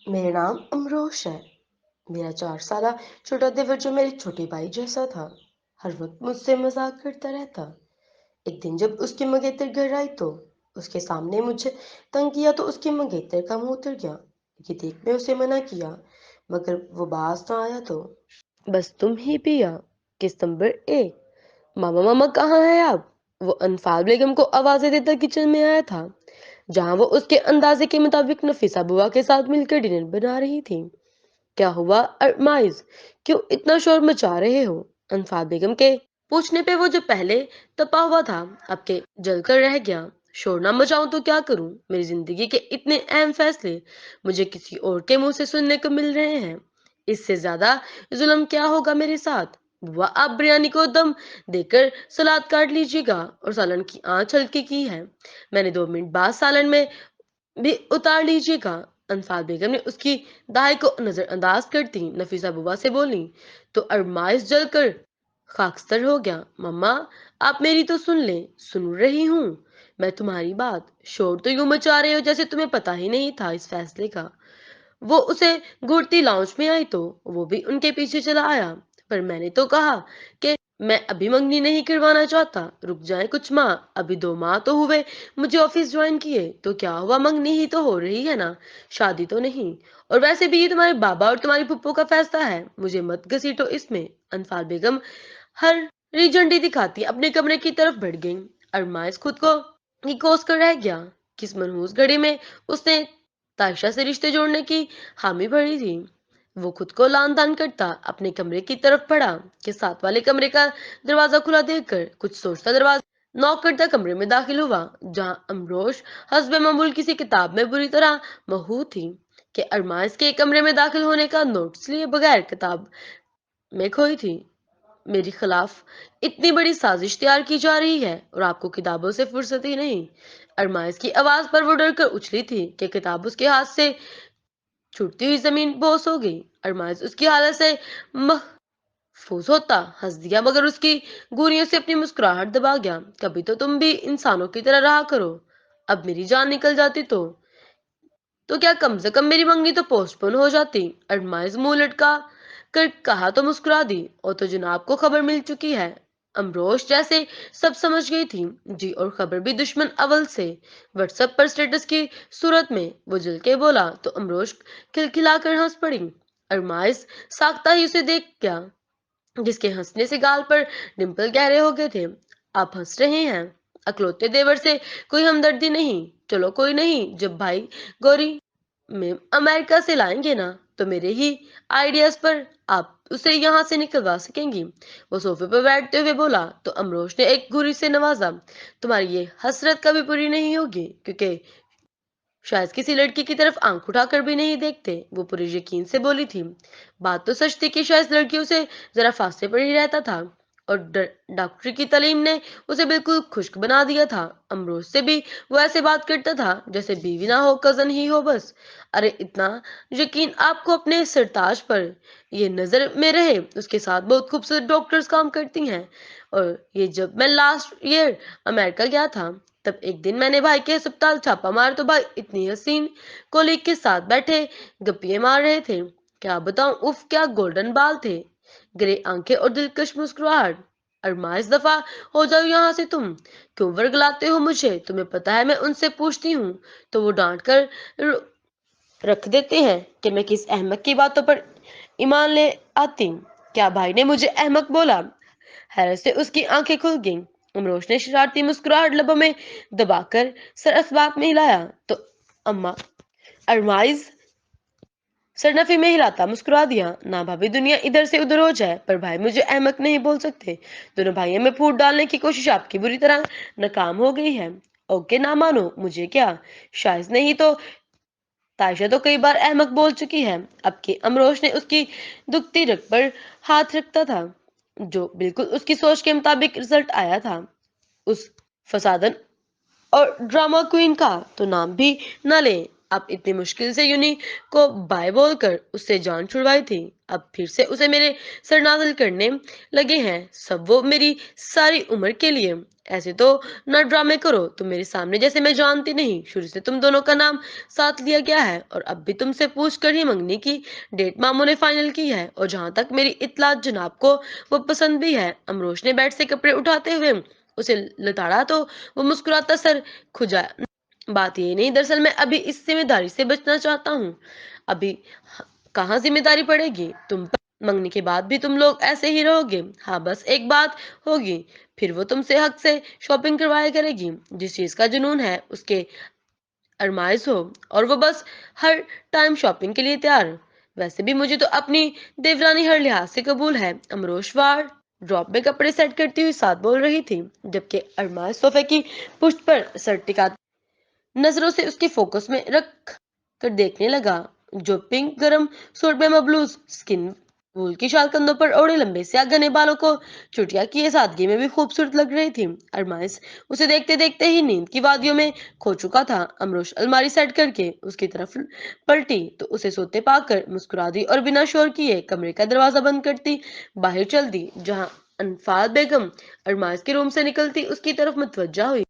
मेरा नाम अमरोश है। मेरा 4 साल छोटा देवर जो मेरे छोटे भाई जैसा था, हर वक्त मुझसे मजाक करता रहता। एक दिन जब उसकी मंगेतर घर आई तो उसके सामने मुझे तंग किया तो उसकी मंगेतर का मुंह उतर गया। ये देख मैं उसे मना किया, मगर वो बाज ना आया तो बस तुम ही पिया। किस नंबर 1। मामा मामा कहाँ है आप? वो अनफाल बेगम को आवाजें देता किचन में आया था, जहां वो उसके अंदाजे के मुताबिक नफीसा बुआ के साथ मिलकर डिनर बना रही थी। क्या हुआ अरमाइज, क्यों इतना शोर मचा रहे हो? अनफाल बेगम के पूछने पे वो जो पहले तपा हुआ था अब के जल कर रह गया। शोर ना मचाऊं तो क्या करूं? मेरी जिंदगी के इतने अहम फैसले मुझे किसी और के मुंह से सुनने को मिल रहे हैं। इससे ज्यादा जुल्म क्या होगा मेरे साथ? बुआ, आप बिरयानी को दम देकर सलाद काट लीजिएगा और सालन की आंच हल्की की है। मैंने 2 मिनट बाद सालन में भी उतार लीजिएगा। अनफाल बेगम ने उसकी दाई को नजरअंदाज करती नफीसा बुआ से बोली तो अरमाइश जलकर खाकस्तर हो गया। मम्मा, आप मेरी तो सुन ले। सुन रही हूँ मैं तुम्हारी बात। शोर तो यूं मचा रहे हो जैसे तुम्हें पता ही नहीं था इस फैसले का। वो उसे घूरती लाउंज में आई तो वो भी उनके पीछे चला आया। पर मैंने तो कहा कि मैं अभी मंगनी नहीं करवाना चाहता। रुक जाए कुछ माह, अभी 2 माह तो हुए मुझे ऑफिस ज्वाइन किए। तो क्या हुआ, मंगनी ही तो हो रही है ना, शादी तो नहीं। और वैसे भी ये तुम्हारे बाबा और तुम्हारी पुप्पो का फैसला है, मुझे मत घसीटो इसमें। अनफाल बेगम हर झंडी दिखाती अपने कमरे की तरफ बढ़ गई। अरमाइस खुद को ही कोस कर रह गया। किस मनहूस घड़ी में उसने तायशा से रिश्ते जोड़ने की हामी भरी थी। वो खुद को लान तान करता अपने कमरे की तरफ बढ़ा कि साथ वाले कमरे का दरवाजा खुला देखकर कुछ सोचता दरवाजा नॉक करता कमरे में दाखिल हुआ, जहां अमरोश हस्बे मामूल किसी किताब में बुरी तरह महू थी कि अरमाइस के कमरे में दाखिल होने का नोटिस लिए बगैर किताब में खोई थी। मेरे खिलाफ इतनी बड़ी साजिश तैयार की जा रही है और आपको किताबों से फुर्सत ही नहीं। अरमाइस की आवाज पर वो डर कर उछली थी कि किताब उसके हाथ से छूटती हुई जमीन बोस हो गई। अरमाइस उसकी हालत से महफूज होता हंस दिया, मगर उसकी गोरियों से अपनी मुस्कुराहट दबा गया। कभी तो तुम भी इंसानों की तरह रहा करो। अब मेरी जान निकल जाती तो क्या कम से कम मेरी मंगनी तो पोस्टपोन हो जाती। अरमाइज मुंह लटका कर कहा तो मुस्कुरा दी। और तो जनाब को खबर मिल चुकी है। अमरोश जैसे सब समझ गई थी जी, और खबर भी दुश्मन अव्वल से। व्हाट्सएप पर स्टेटस की सूरत में वो जल के बोला तो अमरोश खिलखिलाकर हंस पड़ी। अरमाइज साख्ता ही उसे देख गया, जिसके हंसने से गाल पर डिंपल गहरे हो गए थे। आप हंस रहे हैं? अकलौते देवर से कोई हमदर्दी नहीं? चलो कोई नहीं, जब भाई गौरी में अमेरिका से लाएंगे ना तो मेरे ही आइडियाज पर आप उसे यहाँ से निकलवा सकेंगी। वो सोफे पर बैठते हुए बोला तो अमरोश ने एक घूरी से नवाजा। तुम्हारी ये हसरत कभी पूरी नहीं होगी, क्योंकि शायद किसी लड़की की तरफ आंख उठाकर भी नहीं देखते। वो पूरे यकीन से बोली थी। बात तो सच थी कि शायद लड़कियों से जरा फासले पर ही रहता था, और डॉक्टरी की तालीम ने उसे बिल्कुल खुश्क बना दिया था। अमरोज से भी वो ऐसे बात करता था जैसे बीवी ना हो, कजन ही हो बस। अरे इतना यकीन आपको अपने सरताज पर? ये नजर में रहे उसके साथ बहुत खूबसूरत डॉक्टर्स काम करती हैं। और ये जब मैं लास्ट ईयर अमेरिका गया था, तब एक दिन मैंने भाई के अस्पताल छापा मार तो भाई इतनी हसीन कोलीग के साथ बैठे गप्पे मार रहे थे। क्या बताऊं, उफ क्या गोल्डन बाल थे, ग्रे आंखें और दिलकश मुस्कुराहट। अरमाइश दफा हो जाओ यहाँ से तुम। क्यों वर्गलाते हो मुझे? तुम्हें पता है मैं उनसे पूछती हूँ तो वो डांट कर रख देते हैं कि मैं किस अहमक की बातों पर ईमान ले आती। क्या भाई ने मुझे अहमक बोला? हैरत से उसकी आंखें खुल गईं। अमरोश ने शरारती मुस्कुराहट लबों में दबाकर सर असबाब में हिलाया तो अम्मा अरमाइज सरनफी में हिलाता मुस्कुरा दिया। ना भाभी, दुनिया इधर से उधर हो जाए पर भाई मुझे अहमक नहीं बोल सकते। दोनों भाइयों में फूट डालने की कोशिश आपकी बुरी तरह नाकाम हो गई है। ओके, ना मानो मुझे क्या, शायद नहीं तो तायशा तो कई बार अहमक बोल चुकी है। अब के अमरोश ने उसकी दुखती रग पर हाथ रखता था, जो बिल्कुल उसकी सोच के मुताबिक रिजल्ट आया था। उस फसादन और ड्रामा क्वीन का तो नाम भी न ले। आप इतनी मुश्किल से यूनी को बाय बोल कर उससे जान छुड़वाई थी, अब फिर से उसे मेरे सरनाजल करने लगे हैं, सब वो मेरी सारी उम्र के लिए। ऐसे तो ना ड्रामे करो, तुम मेरे सामने जैसे मैं जानती नहीं, शुरू से तुम दोनों का नाम साथ लिया गया है और अब भी तुमसे पूछ कर ही मंगनी की डेट मामू ने फाइनल की है, और जहां तक मेरी इत्तलात जनाब को वो पसंद भी है। अमरोश ने बेड से कपड़े उठाते हुए उसे लताड़ा तो वो मुस्कुराता सर खुजा। बात ये नहीं, दरअसल मैं अभी इस जिम्मेदारी से बचना चाहता हूँ। अभी कहाँ जिम्मेदारी पड़ेगी तुम पर, मंगने के बाद भी तुम लोग ऐसे ही रहोगे। हाँ बस एक बात होगी, फिर वो तुमसे हक से शॉपिंग करवाया करेगी, जिस चीज का जुनून है उसके अरमाइश हो, और वो बस हर टाइम शॉपिंग के लिए तैयार। वैसे भी मुझे तो अपनी देवरानी हर लिहाज से कबूल है। अमरोश वार ड्रॉप में कपड़े सेट करती हुई साथ बोल रही थी, जबकि अरमाइश सोफे की पुष्ट पर सर टिका नजरों से उसके फोकस में रख कर देखने लगा, जो पिंक गरम सूट में मबलूज स्किन वूल की शाल कंधों पर ओढ़े लंबे से घने बालों को चुटिया किए सादगी में भी खूबसूरत लग रही थी। अरमाइस उसे देखते देखते ही नींद की वादियों में खो चुका था। अमरोश अलमारी सेट करके उसकी तरफ पलटी तो उसे सोते पाकर मुस्कुरा दी और बिना शोर किए कमरे का दरवाजा बंद करती बाहर चल दी, जहां अनफाल बेगम अरमाइस के रूम से निकलती उसकी तरफ मुतवज्जा हुई।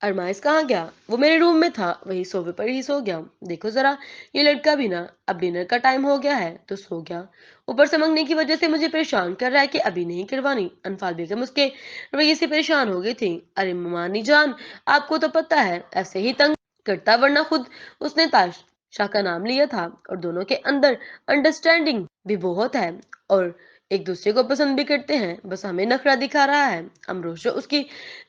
अरमाइस कहाँ गया? वो मेरे रूम में था, वही सोफे पर ही सो गया। देखो जरा, ये लड़का भी ना, अब डिनर का टाइम हो गया है तो सो गया, ऊपर से मंगने की वजह से मुझे परेशान कर रहा है कि अभी नहीं करवानी। अनफाल बेगम उसके रवैये से परेशान हो गई थी। अरे मानी जान, आपको तो पता है ऐसे ही तंग करता, वरना खुद उसने ताशा का नाम लिया था, और दोनों के अंदर अंडरस्टैंडिंग भी बहुत है और एक दूसरे को पसंद भी करते हैं, बस हमें नखरा दिखा रहा है। अमरोश जो उसकी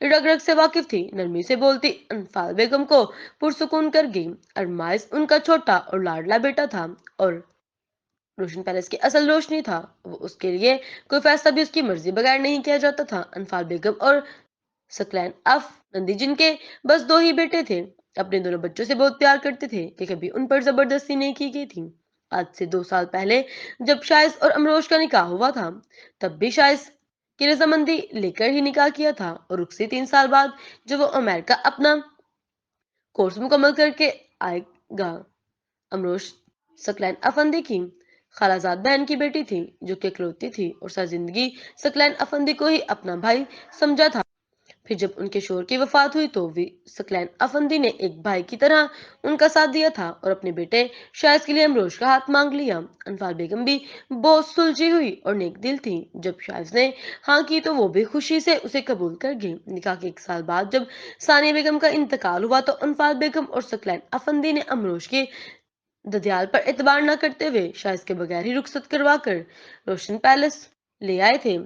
रग रग से वाकिफ थी, नरमी से बोलती अनफाल बेगम को पुरसुकून कर गई। अरमाइस उनका छोटा और लाडला बेटा था और रोशन पैलेस की असल रोशनी था। वो उसके लिए कोई फैसला भी उसकी मर्जी बगैर नहीं किया जाता था। अनफाल बेगम और सकलैन अफ नंदी, जिनके बस दो ही बेटे थे, अपने दोनों बच्चों से बहुत प्यार करते थे कि कभी उन पर जबरदस्ती नहीं की गई थी। आज से 2 साल पहले जब शाइस और अमरोश का निकाह हुआ था, तब भी शाइस की रजामंदी लेकर ही निकाह किया था, और उससे 3 साल बाद जब वो अमेरिका अपना कोर्स मुकम्मल करके आएगा। अमरोश सकलैन अफंदी की खालाजाद बहन की बेटी थी, जो कि इकलौती थी और सारी जिंदगी सकलैन अफंदी को ही अपना भाई समझा था। फिर जब उनके शोहर की वफात हुई तो भी सकलैन अफंदी ने एक भाई की तरह उनका साथ दिया था और अपने बेटे शायद के लिए अमरोश का हाथ मांग लिया। अनफाल बेगम भी बहुत सुलझी हुई और नेक दिल थी। जब शायद ने हाँ की तो वो भी खुशी से उसे कबूल कर गई। निकाह के 1 साल बाद जब सानिया बेगम का इंतकाल हुआ तो अनफाल बेगम और सकलैन अफंदी ने अमरोश के ददियाल पर एतबार न करते हुए शायद के बगैर ही रुखसत करवा कर रोशन पैलेस ले आए थे।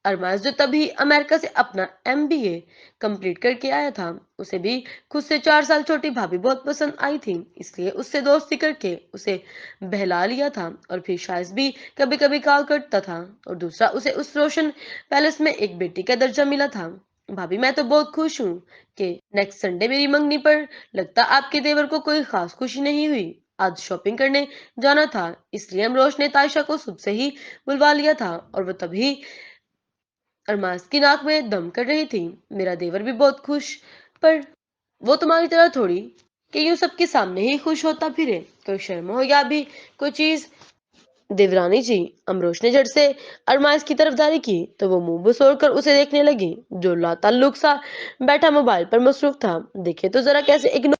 अरमाज जो तभी अमेरिका से अपना एमबीए कंप्लीट करके आया था, उसे भी खुद से 4 साल छोटी भाभी बहुत पसंद आई थी, इसलिए उससे दोस्ती करके उसे बहला लिया था और फिर शायद भी कभी कभी कॉल करता था। और दूसरा, उसे उस रोशन पैलेस में एक बेटी का दर्जा मिला था। भाभी मैं तो बहुत खुश हूँ कि नेक्स्ट संडे मेरी मंगनी पर लगता आपके देवर को कोई खास खुशी नहीं हुई। आज शॉपिंग करने जाना था, इसलिए अमरोश ने तायशा को सुबह से ही बुलवा लिया था और वो तभी अरमास की नाक में दम कर रही थी। मेरा देवर भी बहुत खुश, पर वो तुम्हारी तरह थोड़ी कि यूं सबके सामने ही खुश होता फिरे, कोई शर्म हो या भी कोई चीज। देवरानी जी, अमरोश ने झट से अरमास की तरफदारी की तो वो मुंह बसोड़ कर उसे देखने लगी, जो लाताल्लुक सा बैठा मोबाइल पर मसरूफ था। देखे तो जरा कैसे इग्नोर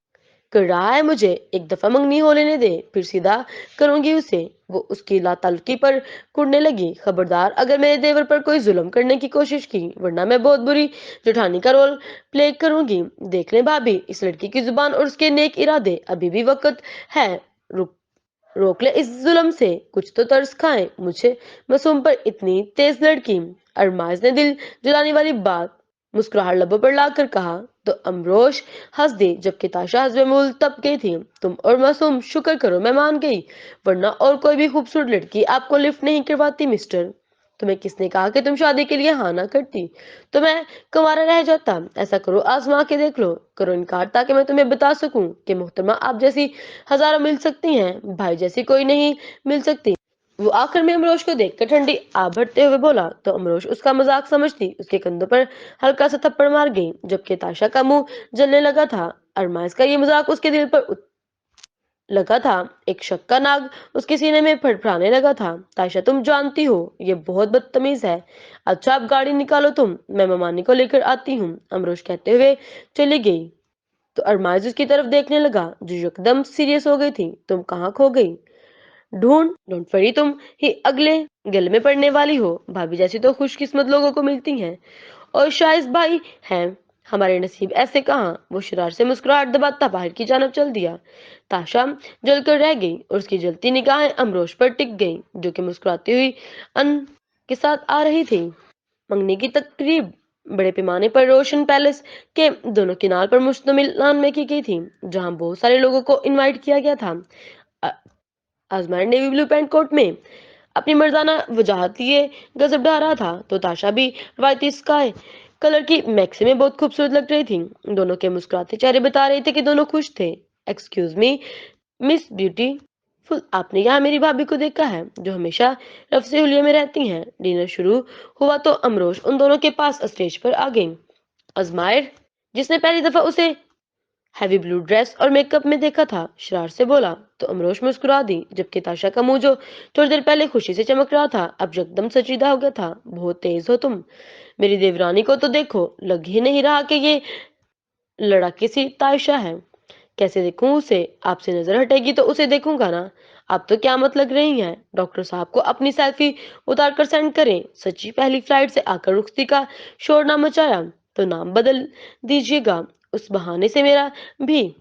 कर रहा है मुझे, एक दफा मंगनी हो लेने दे, फिर सीधा करूंगी उसे। वो उसकी लाताल्लुकी पर कुड़ने लगी। खबरदार अगर मेरे देवर पर कोई जुल्म करने की कोशिश की, वरना मैं बहुत बुरी जेठानी का रोल प्ले करूंगी। देख ले भाभी, इस लड़की की जुबान और उसके नेक इरादे, अभी भी वक्त है, रुक रोक ले इस जुल्म से, कुछ तो तरस खाए। मुझे मासूम पर इतनी तेज लड़की। अरमाज ने दिल जलाने वाली बात मुस्कुराहट लबों पर लाकर कहा तो अमरोश हंस दे, जबकि ताशा हंसबे मूल तब गई थी। तुम और मासूम शुक्र करो मैं मान गई, वरना और कोई भी खूबसूरत लड़की आपको लिफ्ट नहीं करवाती मिस्टर। तुम्हें किसने कहा कि तुम शादी के लिए हाँ ना करती? तो मैं कुंवारा रह जाता। ऐसा करो, आजमा के देख लो, करो इनकार, ताकि मैं तुम्हें बता सकूं कि मोहतरमा आप जैसी हजारों मिल सकती हैं, भाई जैसी कोई नहीं मिल सकती। वो आखिर में अमरोश को देखकर ठंडी आ भरते हुए बोला तो अमरोश उसका मजाक समझती उसके कंधों पर हल्का सा थप्पड़ मार गई, जबकि ताशा का मुंह जलने लगा था। अरमाइस का ये मजाक उसके दिल पर लगा था। एक शक का नाग उसके सीने में फड़फड़ाने लगा था। तायशा, तुम जानती हो ये बहुत बदतमीज है। अच्छा, आप गाड़ी निकालो, मैं ममानी को लेकर आती हूँ, अमरोश कहते हुए चली गई। तो अरमाज उसकी तरफ देखने लगा, जो एकदम सीरियस हो गई थी। तुम कहाँ खो गई? डोंट वरी, तुम ही अगले गल में पड़ने वाली हो। भाभी जैसी तो खुशकिस्मत लोगों को मिलती हैं, और शायद भाई हैं। हमारे नसीब ऐसे कहाँ। वो शरार से मुस्कुराहट दबाता बाहर की जानब चल दिया। ताशा जलकर रह गई, और उसकी जलती निगाहें अमरोश पर टिक गईं, जो कि मुस्कुराती हुई अन के साथ आ रही थी। मंगनी की तकरीब बड़े पैमाने पर रोशन पैलेस के दोनों किनार पर मुश्तमिलान में की गई थी, जहां बहुत सारे लोगों को इनवाइट किया गया था। अ- आजमान नेवी ब्लू पैंट कोट में अपनी मर्दाना वजाहत लिए गजब ढा रहा था, तो ताशा भी रवायती स्काई कलर की मैक्सी में बहुत खूबसूरत लग रही थी। दोनों के मुस्कुराते चेहरे बता रहे थे कि दोनों खुश थे। एक्सक्यूज मी मिस ब्यूटीफुल, आपने यहाँ मेरी भाभी को देखा है, जो हमेशा रफ से हुलिये में रहती हैं? डिनर शुरू हुआ तो अमरोश उन दोनों के पास स्टेज पर आ गई। अजमायर, जिसने पहली दफा उसे हैवी ब्लू ड्रेस और मेकअप में देखा था, शरार से बोला, तो अमरोश मुस्कुरा दी, जबकि ताशा का मुंह, जो थोड़ी देर पहले खुशी से चमक रहा था, अब एकदम सजीदा हो गया था। बहुत तेज हो तुम। मेरी देवरानी को तो देखो, लग ही नहीं रहा कि ये लड़की सी तायशा है। कैसे देखूं उसे? आपसे नजर हटेगी तो उसे देखूंगा ना। आप तो क्या मत लग रही हैं। डॉक्टर साहब को अपनी सेल्फी उतार कर सेंड करें। सच्ची पहली फ्लाइट से आकर रुखती का शोर ना मचाया तो नाम बदल दीजिएगा। उस बहाने से मेरा भी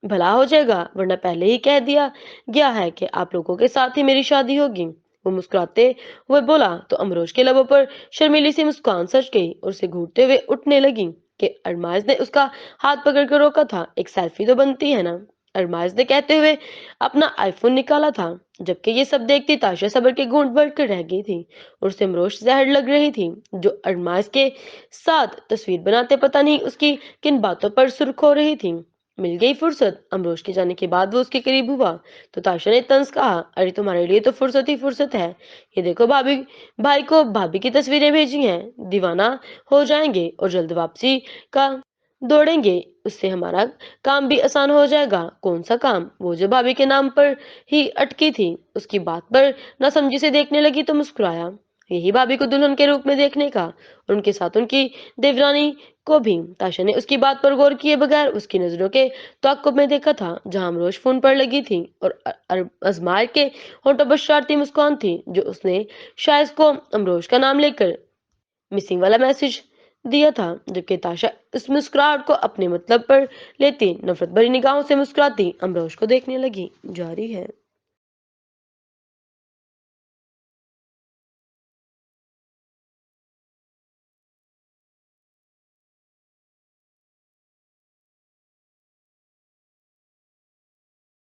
भला हो जाएगा, वरना पहले ही कह दिया गया है कि आप लोगों के साथ ही मेरी शादी होगी। वो मुस्कुराते हुए बोला, तो अमरोश के लबों पर शर्मीली सी मुस्कान सच गई और उसे घूरते हुए उठने लगी कि अरमाज ने उसका हाथ पकड़कर रोका था। एक सेल्फी तो बनती है ना, अरमाज ने कहते हुए अपना आईफोन निकाला था। जबकि ये सब देखती ताशा सबर के घूंट भर कर रह गई थी, और उसे अमरोश जहर लग रही थी, जो अरमाज के साथ तस्वीर बनाते पता नहीं उसकी किन बातों पर सुर्ख हो रही थी। मिल गई फुर्सत। अमरोश के जाने के बाद वो उसके करीब हुआ, तो ताशा ने तंज कहा, अरे तुम्हारे लिए तो फुर्सत ही फुर्सत है। ये देखो, भाभी भाई को भाभी की तस्वीरें भेजी हैं। दीवाना हो जाएंगे और जल्द वापसी का दौड़ेंगे। उससे हमारा काम भी आसान हो जाएगा। कौन सा काम? वो जो भाभी के नाम पर ही अटकी थी। उसकी बात पर नासमझी से देखने लगी तो मुस्कुराया। यही भाभी को दुल्हन के रूप में देखने का, और उनके साथ उनकी देवरानी को भी। ताशा ने उसकी बात पर गौर किए बगैर उसकी नजरों के ताक़ुब में देखा था, जहां अमरोश फोन पर लगी थी, और अजमार के होठों पर शरारती मुस्कान थी, जो उसने शायद को अमरोश का नाम लेकर मिसिंग वाला मैसेज दिया था। जबकि ताशा इस मुस्कुराहट को अपने मतलब पर लेती नफरत भरी निगाहों से मुस्कुराती अमरोश को देखने लगी। जारी है।